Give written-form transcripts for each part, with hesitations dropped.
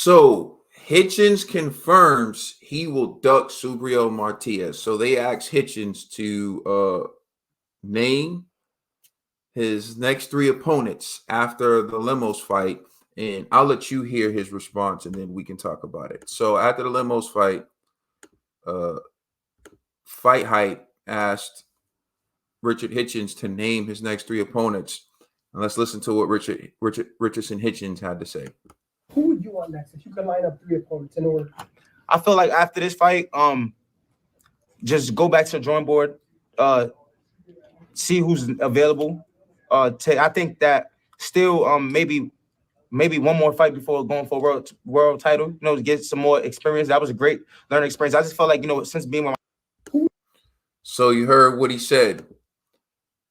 So Hitchens confirms he will duck Subriel Matias. So they asked Hitchens to name his next three opponents after the Lemos fight, and I'll let you hear his response, and then we can talk about it. So after the Lemos fight, uh, Fight Hype asked Richard Hitchens to name his next three opponents. And let's listen to what Richardson Hitchens had to say. Who would you want next if you could line up three opponents in order? I feel like after this fight, just go back to the drawing board, see who's available. I think that still maybe one more fight before going for a world title, to get some more experience. That was a great learning experience. I just felt like, since being with So you heard what he said.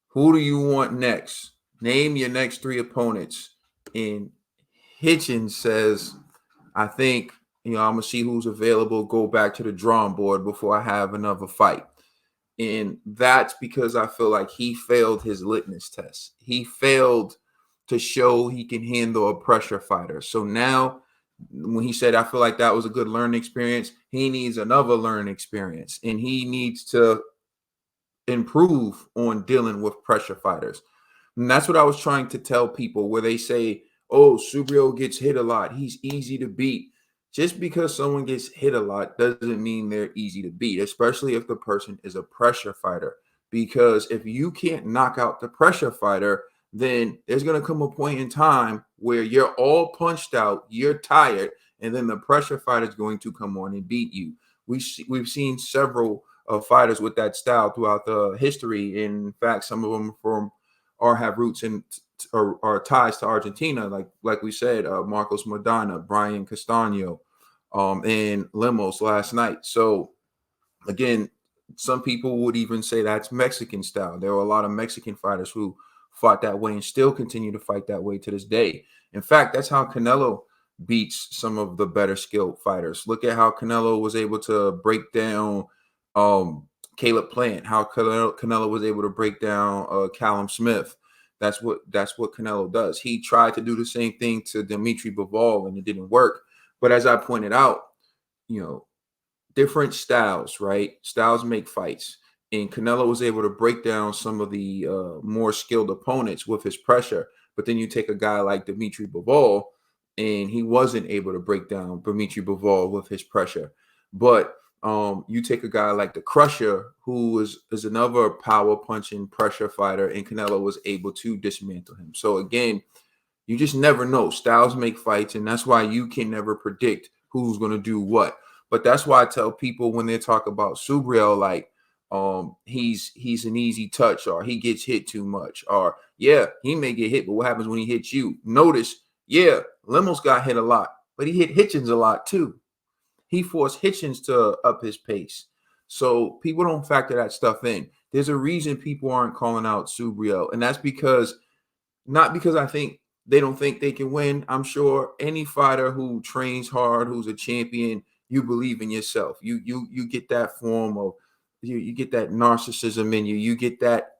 Who do you want next? Name your next three opponents. And Hitchens says, I think, I'm going to see who's available, go back to the drawing board before I have another fight. And that's because I feel like he failed his litmus test. He failed to show he can handle a pressure fighter. So now when he said, I feel like that was a good learning experience, he needs another learning experience. And he needs to improve on dealing with pressure fighters. And that's what I was trying to tell people, where they say, oh, Subriel gets hit a lot, he's easy to beat. Just because someone gets hit a lot doesn't mean they're easy to beat, especially if the person is a pressure fighter. Because if you can't knock out the pressure fighter, then there's going to come a point in time where you're all punched out, you're tired, and then the pressure fighter is going to come on and beat you. We've seen several fighters with that style throughout the history. In fact, some of them have roots in or ties to Argentina, like we said, Marcos Maidana, Brian Castano, and Lemos last night. So again, some people would even say that's Mexican style. There were a lot of Mexican fighters who fought that way and still continue to fight that way to this day. In fact, that's how Canelo beats some of the better skilled fighters. Look at how Canelo was able to break down Caleb Plant, how Canelo was able to break down Callum Smith. That's what Canelo does. He tried to do the same thing to Dimitri Bivol, and it didn't work. But as I pointed out, different styles, right? Styles make fights. And Canelo was able to break down some of the more skilled opponents with his pressure. But then you take a guy like Dimitri Bivol, and he wasn't able to break down Dimitri Bivol with his pressure. But you take a guy like the Crusher, who is another power punching pressure fighter, and Canelo was able to dismantle him. So again, you just never know. Styles make fights, and that's why you can never predict who's going to do what. But that's why I tell people when they talk about Subriel, like he's an easy touch, or he gets hit too much, or yeah, he may get hit, but what happens when he hits you? Notice, yeah, Lemos got hit a lot, but he hit Hitchens a lot too. He forced Hitchens to up his pace. So people don't factor that stuff in. There's a reason people aren't calling out Subriel, and that's not because I think they don't think they can win. I'm sure any fighter who trains hard, who's a champion, you believe in yourself. You get that form of you get that narcissism in you. You get that,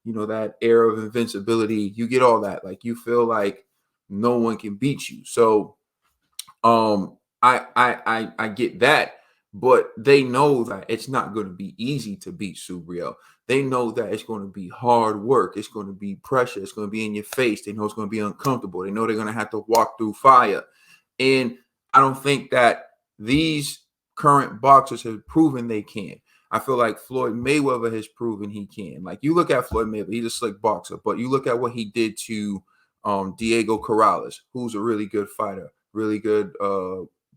that air of invincibility. You get all that. Like you feel like no one can beat you. So I get that, but they know that it's not going to be easy to beat Subriel. They know that it's going to be hard work. It's going to be pressure. It's going to be in your face. They know it's going to be uncomfortable. They know they're going to have to walk through fire. And I don't think that these current boxers have proven they can. I feel like Floyd Mayweather has proven he can. Like you look at Floyd Mayweather, he's a slick boxer, but you look at what he did to Diego Corrales, who's a really good fighter, really good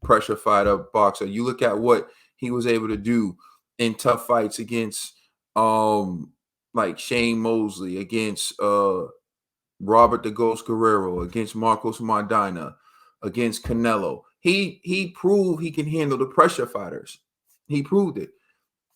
pressure fighter, boxer. You look at what he was able to do in tough fights against like Shane Mosley, against Robert the Ghost Guerrero, against Marcos Maidana, against Canelo. He proved he can handle the pressure fighters. He proved it.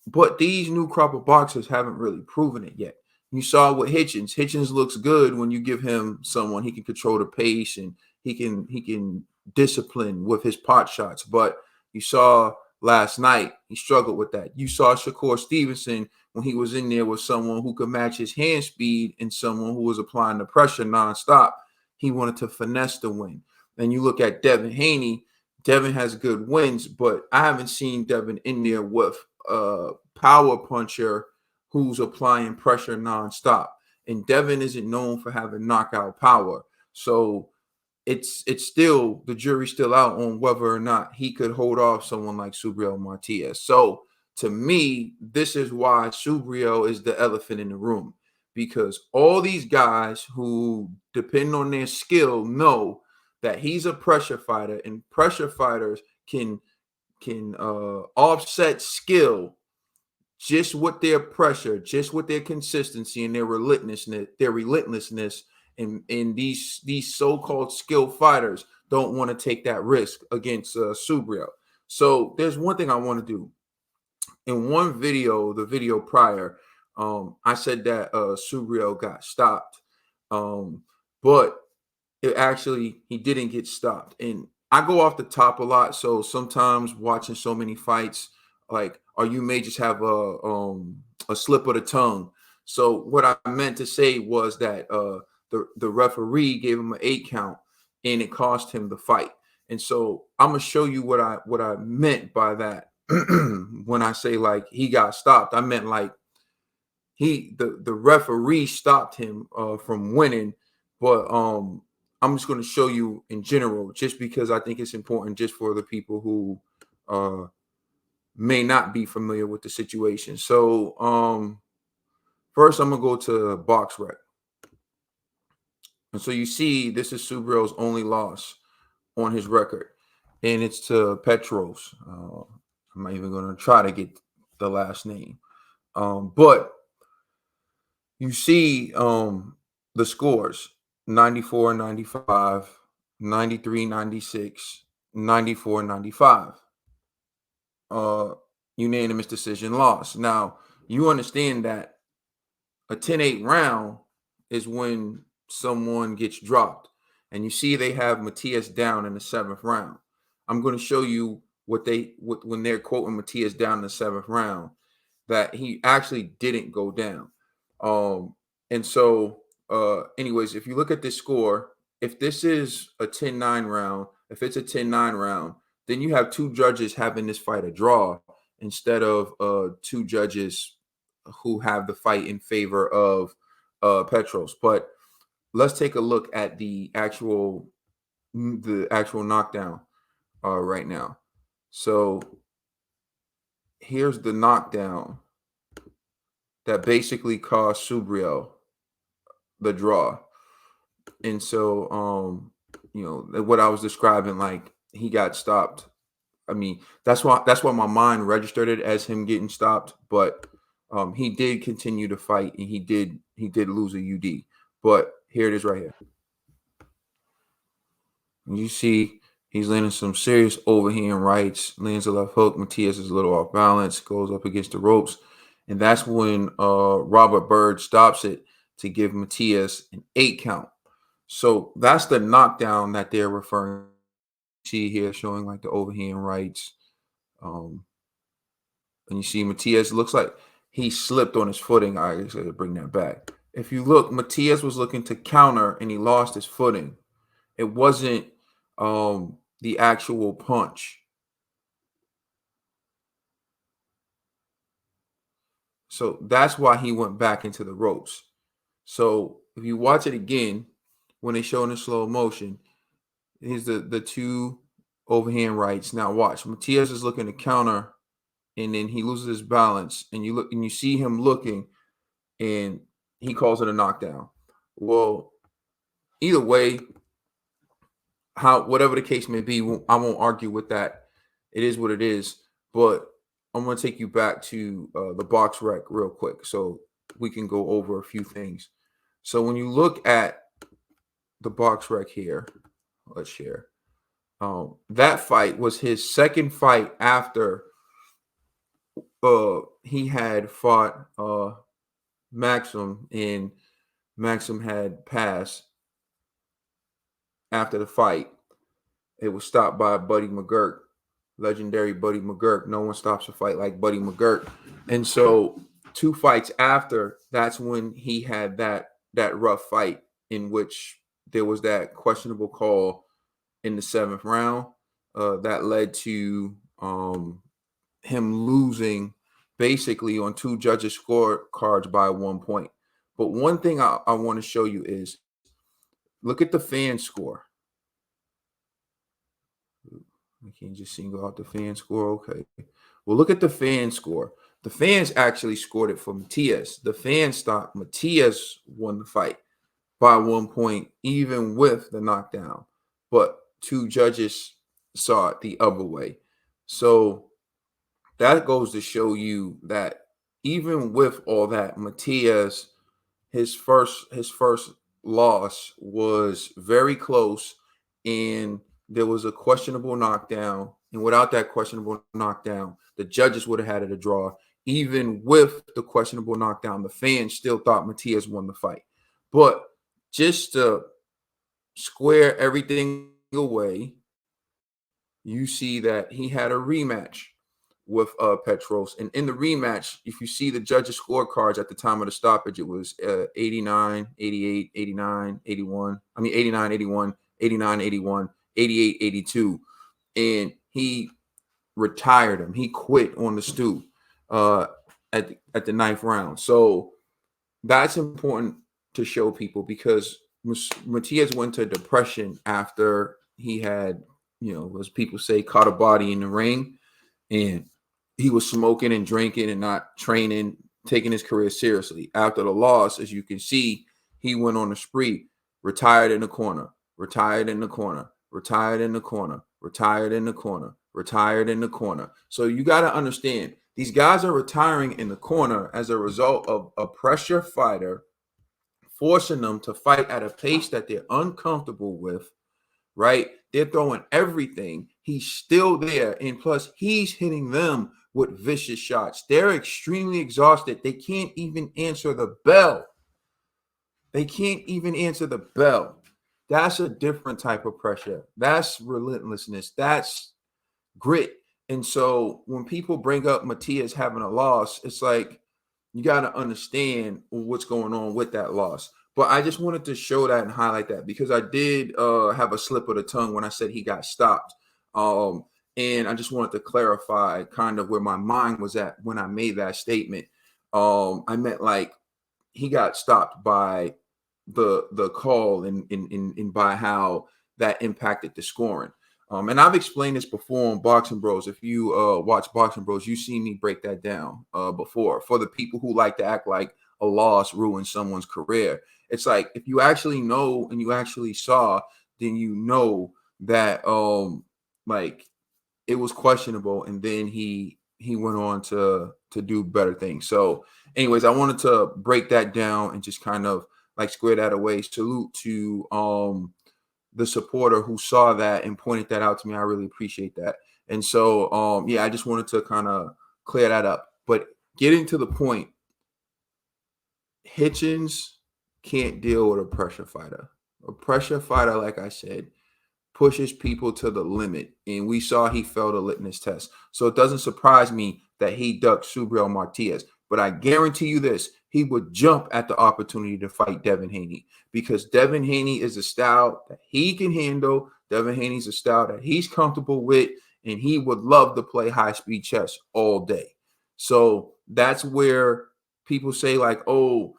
But these new crop of boxers haven't really proven it yet. You saw with Hitchens. Hitchens looks good when you give him someone he can control the pace and he can discipline with his pot shots. But you saw last night he struggled with that. You saw Shakur Stevenson when he was in there with someone who could match his hand speed and someone who was applying the pressure nonstop. He wanted to finesse the win. Then you look at Devin Haney. Devin has good wins, but I haven't seen Devin in there with a power puncher who's applying pressure nonstop. And Devin isn't known for having knockout power. So it's still, the jury's still out on whether or not he could hold off someone like Subriel Matias. So to me, this is why Subriel is the elephant in the room, because all these guys who depend on their skill know that he's a pressure fighter, and pressure fighters can offset skill just with their pressure, just with their consistency and their relentlessness. And these so-called skilled fighters don't want to take that risk against Subriel. So there's one thing I want to do. In one video, the video prior, I said that Subriel got stopped, but it actually, he didn't get stopped. And I go off the top a lot, so sometimes watching so many fights, like, or you may just have a slip of the tongue. So what I meant to say was that the referee gave him an 8 count, and it cost him the fight. And so I'm gonna show you what I meant by that. When I say like he got stopped, I meant like the referee stopped him from winning. But I'm just going to show you in general, just because I think it's important, just for the people who may not be familiar with the situation. So first I'm gonna go to box rec. And so you see, this is Subriel's only loss on his record, and it's to Petros. I'm not even going to try to get the last name. But you see the scores: 94, 95, 93, 96, 94, 95. Unanimous decision loss. Now, you understand that a 10-8 round is when someone gets dropped. And you see they have Matias down in the 7th round. I'm going to show you when they're quoting Matias down in the 7th round, that he actually didn't go down. And so anyways, if you look at this score, if this is a 10-9 round, if it's a 10-9 round, then you have 2 judges having this fight a draw, instead of 2 judges who have the fight in favor of Petros. But let's take a look at the actual knockdown right now. So here's the knockdown that basically cost Subriel the draw. And so you know what I was describing, like he got stopped. I mean, that's why my mind registered it as him getting stopped, but he did continue to fight, and he did lose a UD. But here it is right here. You see he's landing some serious overhand rights, lands a left hook. Matias is a little off balance, goes up against the ropes, and that's when Robert Byrd stops it to give Matias an 8 count. So that's the knockdown that they're referring to. See here, showing like the overhand rights. And you see Matias looks like he slipped on his footing. I guess I gotta bring that back. If you look, Matias was looking to counter and he lost his footing. It wasn't the actual punch. So that's why he went back into the ropes. So if you watch it again, when they show in slow motion, here's the 2 overhand rights. Now watch, Matias is looking to counter, and then he loses his balance, and you look and you see him looking, and he calls it a knockdown. Well, either way, whatever the case may be, I won't argue with that. It is what it is. But I'm going to take you back to the box rec real quick, so we can go over a few things. So when you look at the box rec here, let's share. That fight was his second fight after he had fought Maxim, and Maxim had passed after the fight. It was stopped by Buddy McGirt, legendary Buddy McGirt. No one stops a fight like Buddy McGirt. And so 2 fights after, that's when he had that rough fight in which there was that questionable call in the 7th round. that led to him losing basically on 2 judges' scorecards by 1 point. But one thing I want to show you is look at the fan score. I can't just single out the fan score. Okay. Well, look at the fan score. The fans actually scored it for Matias. The fans thought Matias won the fight by 1 point, even with the knockdown. But 2 judges saw it the other way. So that goes to show you that even with all that, Matias, his first loss was very close, and there was a questionable knockdown. And without that questionable knockdown, the judges would have had it a draw. Even with the questionable knockdown, the fans still thought Matias won the fight. But just to square everything away, you see that he had a rematch with Petros. And in the rematch, if you see the judges' scorecards at the time of the stoppage, it was 89, 88, 89, 81. I mean, 89, 81, 89, 81, 88, 82. And he retired him. He quit on the stoop at the 9th round. So that's important to show people because Matias went to depression after he had, as people say, caught a body in the ring. And he was smoking and drinking and not training, taking his career seriously. After the loss, as you can see, he went on a spree, retired in the corner, retired in the corner, retired in the corner, retired in the corner, retired in the corner. So you got to understand, these guys are retiring in the corner as a result of a pressure fighter forcing them to fight at a pace that they're uncomfortable with, right? They're throwing everything. He's still there. And plus, he's hitting them with vicious shots. They're extremely exhausted. They can't even answer the bell. They can't even answer the bell. That's a different type of pressure. That's relentlessness. That's grit. And so when people bring up Matias having a loss, it's like you got to understand what's going on with that loss. But I just wanted to show that and highlight that because I did have a slip of the tongue when I said he got stopped. And I just wanted to clarify kind of where my mind was at when I made that statement. I meant like he got stopped by the call and by how that impacted the scoring. And I've explained this before on Boxing Bros. If you watch Boxing Bros, you've seen me break that down before. For the people who like to act like a loss ruins someone's career, it's like if you actually know and you actually saw, then you know that like it was questionable, and then he went on to do better things. So, anyways, I wanted to break that down and just kind of like square that away. Salute to the supporter who saw that and pointed that out to me. I really appreciate that. And so yeah, I just wanted to kind of clear that up. But getting to the point, Hitchens can't deal with a pressure fighter. A pressure fighter, like I said, pushes people to the limit. And we saw he failed a litmus test. So it doesn't surprise me that he ducked Subriel Matias. But I guarantee you this, he would jump at the opportunity to fight Devin Haney because Devin Haney is a style that he can handle. Devin Haney's a style that he's comfortable with, and he would love to play high-speed chess all day. So that's where people say like, oh,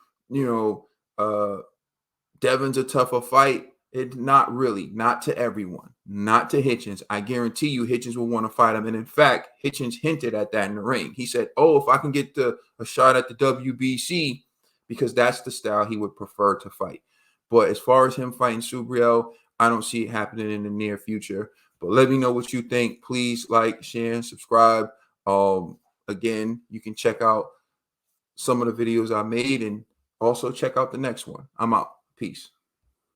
Devin's a tougher fight. It's not really, not to everyone, not to Hitchens. I guarantee you Hitchens will want to fight him. And in fact, Hitchens hinted at that in the ring. He said, oh, if I can get a shot at the WBC, because that's the style he would prefer to fight. But as far as him fighting Subriel, I don't see it happening in the near future. But let me know what you think. Please like, share, and subscribe. Again, you can check out some of the videos I made and also check out the next one. I'm out. Peace.